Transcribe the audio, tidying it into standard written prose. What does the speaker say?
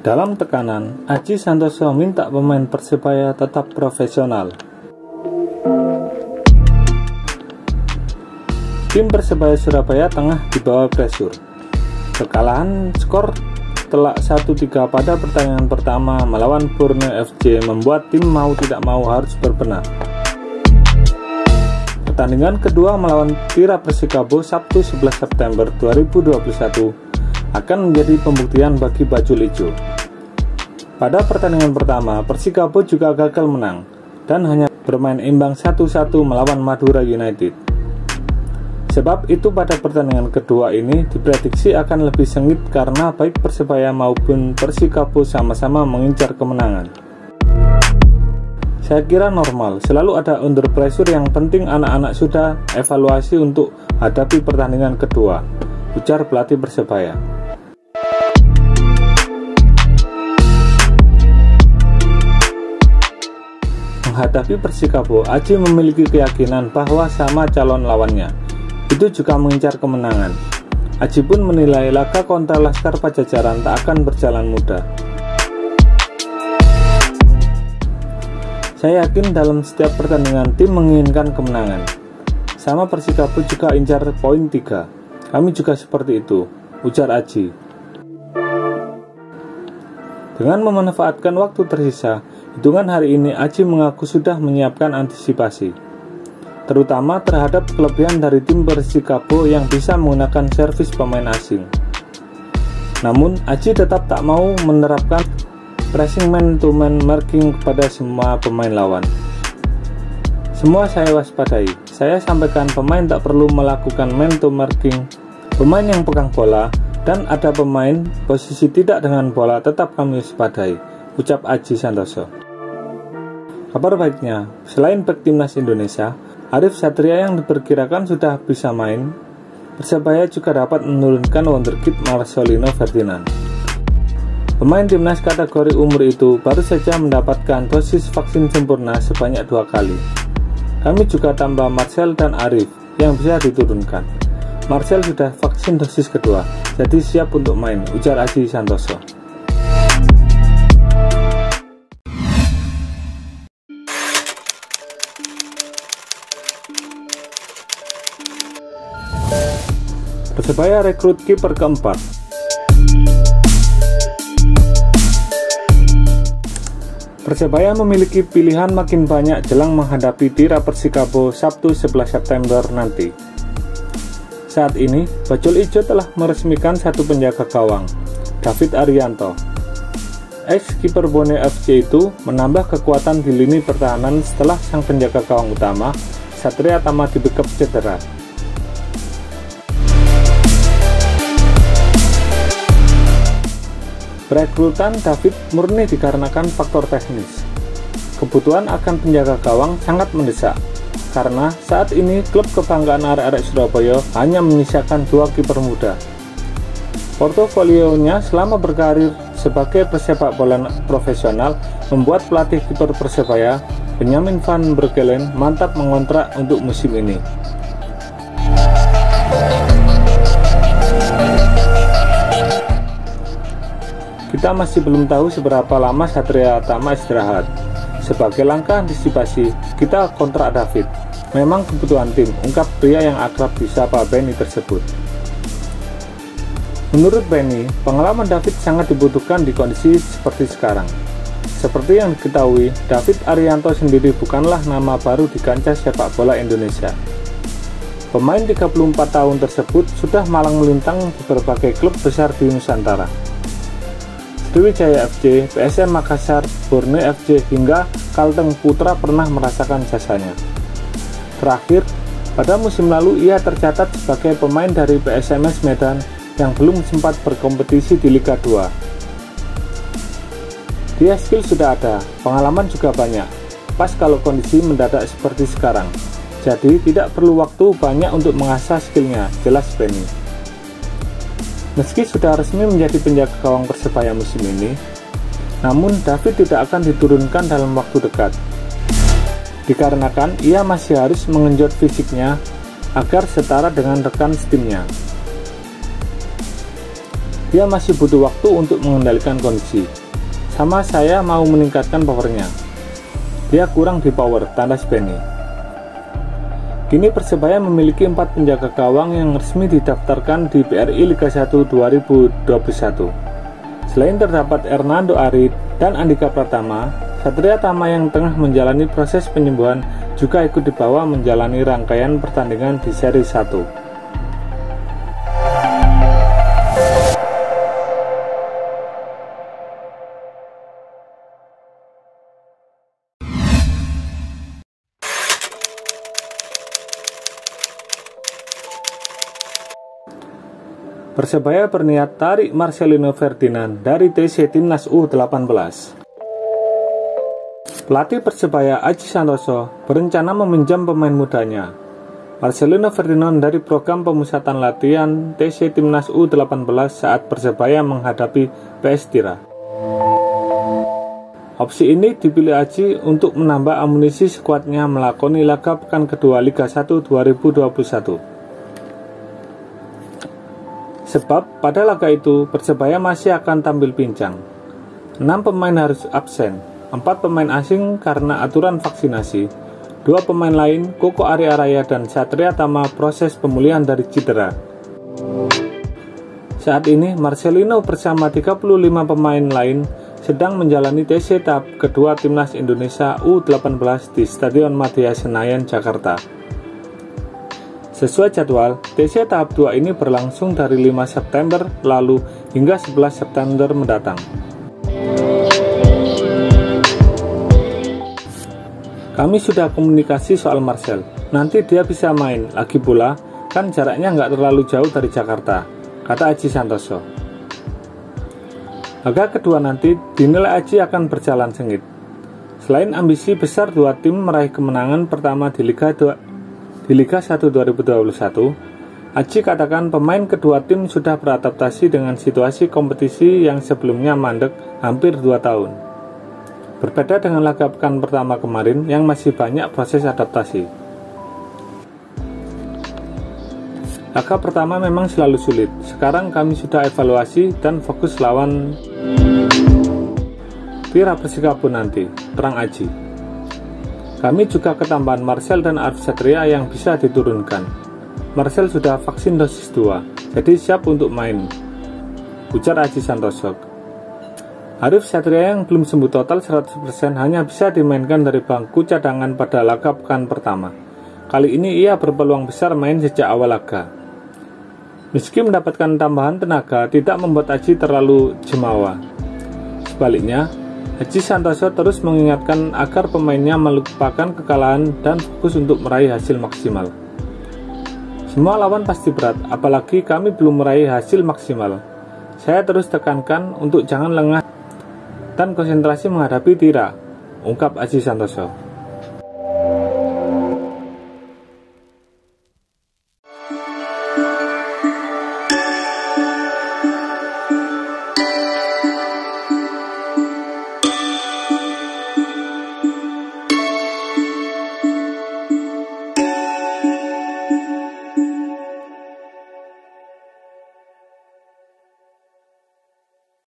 Dalam tekanan, Aji Santoso minta pemain Persebaya tetap profesional. Tim Persebaya Surabaya tengah di bawah pressure. Kekalahan skor telak 1-3 pada pertandingan pertama melawan Borneo FC membuat tim mau tidak mau harus berbenah. Pertandingan kedua melawan Tira Persikabo Sabtu 11 September 2021 akan menjadi pembuktian bagi Bajul Ijo. Pada pertandingan pertama, Persikabo juga gagal menang dan hanya bermain imbang 1-1 melawan Madura United. Sebab itu pada pertandingan kedua ini diprediksi akan lebih sengit karena baik Persebaya maupun Persikabo sama-sama mengincar kemenangan. Saya kira normal, selalu ada under pressure, yang penting anak-anak sudah evaluasi untuk hadapi pertandingan kedua, ujar pelatih Persebaya. Menghadapi Persikabo, Aji memiliki keyakinan bahwa sama calon lawannya itu juga mengincar kemenangan. Aji pun menilai laga kontra Laskar Pajajaran tak akan berjalan mudah. Saya yakin dalam setiap pertandingan tim menginginkan kemenangan. Sama Persikabo juga incar poin 3. Kami juga seperti itu, ujar Aji. Dengan memanfaatkan waktu tersisa, hitungan hari ini Aji mengaku sudah menyiapkan antisipasi, terutama terhadap kelebihan dari tim Persikabo yang bisa menggunakan servis pemain asing. Namun, Aji tetap tak mau menerapkan pressing man-to-man marking kepada semua pemain lawan. Semua saya waspadai. Saya sampaikan pemain tak perlu melakukan man-to-marking. Pemain yang pegang bola dan ada pemain posisi tidak dengan bola tetap kami waspadai, ucap Aji Santoso. Kabar baiknya, selain bek timnas Indonesia, Arif Satria yang diperkirakan sudah bisa main, Persebaya juga dapat menurunkan wonderkid Marcelino Ferdinand. Pemain timnas kategori umur itu baru saja mendapatkan dosis vaksin sempurna sebanyak 2 kali. Kami juga tambah Marcel dan Arif yang bisa diturunkan. Marcel sudah vaksin dosis kedua, jadi siap untuk main, ujar Aji Santoso. Persebaya rekrut kiper keempat. Persebaya memiliki pilihan makin banyak jelang menghadapi Tira Persikabo Sabtu 11 September nanti. Saat ini, Bajul Ijo telah meresmikan satu penjaga gawang, David Arianto. Ex-kiper Borneo FC itu menambah kekuatan di lini pertahanan setelah sang penjaga gawang utama, Satria Tama, dibekap cedera. Perekrutan David murni dikarenakan faktor teknis. Kebutuhan akan penjaga gawang sangat mendesak, karena saat ini klub kebanggaan arek-arek Surabaya hanya menyisakan 2 kiper muda. Portofolionya selama berkarir sebagai pesepak bola profesional membuat pelatih kiper Persebaya, Benjamin van Breukelen, mantap mengontrak untuk musim ini. Kita masih belum tahu seberapa lama Satria Tama istirahat. Sebagai langkah antisipasi, kita kontrak David. Memang kebutuhan tim, ungkap pria yang akrab disapa Benny tersebut. Menurut Benny, pengalaman David sangat dibutuhkan di kondisi seperti sekarang. Seperti yang diketahui, David Arianto sendiri bukanlah nama baru di kancah sepak bola Indonesia. Pemain 34 tahun tersebut sudah malang melintang di berbagai klub besar di Nusantara. Sriwijaya FC, PSM Makassar, Borneo FC, hingga Kalteng Putra pernah merasakan jasanya. Terakhir, pada musim lalu ia tercatat sebagai pemain dari PSMS Medan yang belum sempat berkompetisi di Liga 2. Dia skill sudah ada, pengalaman juga banyak, pas kalau kondisi mendadak seperti sekarang. Jadi tidak perlu waktu banyak untuk mengasah skillnya, jelas Benny. Meski sudah resmi menjadi penjaga gawang Persebaya musim ini, namun David tidak akan diturunkan dalam waktu dekat. Dikarenakan ia masih harus mengenjot fisiknya agar setara dengan rekan setimnya. Dia masih butuh waktu untuk mengendalikan kondisi. Sama saya mau meningkatkan powernya. Dia kurang di power, tanda Benny. Kini Persebaya memiliki 4 penjaga gawang yang resmi didaftarkan di BRI Liga 1 2021. Selain terdapat Hernando Ari dan Andika Pratama, Satria Tama yang tengah menjalani proses penyembuhan juga ikut dibawa menjalani rangkaian pertandingan di seri 1. Persebaya berniat tarik Marcelino Ferdinand dari TC Timnas U18. Pelatih Persebaya Aji Santoso berencana meminjam pemain mudanya, Marcelino Ferdinand, dari program pemusatan latihan TC Timnas U18 saat Persebaya menghadapi PS Tira. Opsi ini dipilih Aji untuk menambah amunisi skuadnya melakoni laga pekan kedua Liga 1 2021. Sebab pada laga itu Persebaya masih akan tampil pincang. 6 pemain harus absen, 4 pemain asing karena aturan vaksinasi, 2 pemain lain, Koko Ari Araya dan Satria Tama, proses pemulihan dari cedera. Saat ini Marcelino bersama 35 pemain lain sedang menjalani TC tahap kedua Timnas Indonesia U18 di Stadion Madia Senayan, Jakarta. Sesuai jadwal, TC tahap 2 ini berlangsung dari 5 September lalu hingga 11 September mendatang. Kami sudah komunikasi soal Marcel, nanti dia bisa main, lagi pula kan jaraknya nggak terlalu jauh dari Jakarta, kata Aji Santoso. Laga kedua nanti dinilai Aji akan berjalan sengit. Selain ambisi besar dua tim meraih kemenangan pertama di Liga 1 2021, Aji katakan pemain kedua tim sudah beradaptasi dengan situasi kompetisi yang sebelumnya mandek hampir 2 tahun. Berbeda dengan laga pekan pertama kemarin yang masih banyak proses adaptasi. Laga pertama memang selalu sulit, sekarang kami sudah evaluasi dan fokus lawan Tira Persikabo nanti, terang Aji. Kami juga ketambahan Marcel dan Arif Satria yang bisa diturunkan. Marcel sudah vaksin dosis 2, jadi siap untuk main, ujar Aji Santoso. Arif Satria yang belum sembuh total 100% hanya bisa dimainkan dari bangku cadangan pada laga pekan pertama. Kali ini ia berpeluang besar main sejak awal laga. Meski mendapatkan tambahan tenaga, tidak membuat Aji terlalu jemawa. Sebaliknya, Aji Santoso terus mengingatkan agar pemainnya melupakan kekalahan dan fokus untuk meraih hasil maksimal. Semua lawan pasti berat, apalagi kami belum meraih hasil maksimal. Saya terus tekankan untuk jangan lengah dan konsentrasi menghadapi Tira, ungkap Aji Santoso.